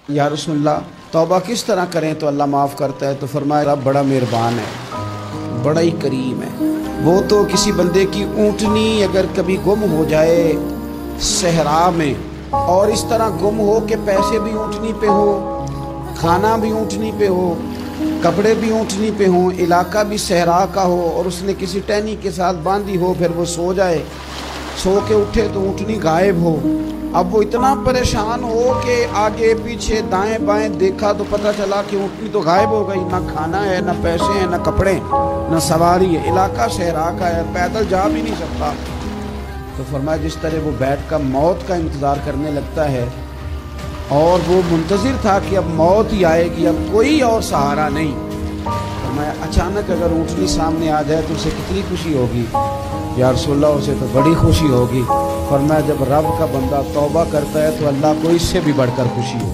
یا رسول اللہ توبہ کس طرح کریں تو اللہ معاف کرتا ہے؟ تو فرمایا رب بڑا مہربان ہے، بڑا ہی کریم ہے۔ وہ تو کسی بندے کی اونٹنی اگر کبھی گم ہو جائے صحرا میں، اور اس طرح گم ہو کہ پیسے بھی اونٹنی پہ ہو، کھانا بھی اونٹنی پہ ہو، کپڑے بھی اونٹنی پہ ہوں، علاقہ بھی صحرا کا ہو، اور اس نے کسی ٹہنی کے ساتھ باندھی ہو، پھر وہ سو جائے، سو کے اٹھے تو اونٹنی غائب ہو۔ اب وہ اتنا پریشان ہو کہ آگے پیچھے دائیں بائیں دیکھا تو پتہ چلا کہ اونٹنی تو غائب ہو گئی، نہ کھانا ہے، نہ پیسے ہیں، نہ کپڑے، نہ سواری ہے، علاقہ صحرا کا ہے، پیدل جا بھی نہیں سکتا۔ تو فرمایا جس طرح وہ بیٹھ کر موت کا انتظار کرنے لگتا ہے، اور وہ منتظر تھا کہ اب موت ہی آئے گی، اب کوئی اور سہارا نہیں، فرمایا اچانک اگر اونٹنی سامنے آ جائے تو اسے کتنی خوشی ہوگی؟ یا رسول اللہ اسے تو بڑی خوشی ہوگی۔ فرمایا جب رب کا بندہ توبہ کرتا ہے تو اللہ کو اس سے بھی بڑھ کر خوشی ہو۔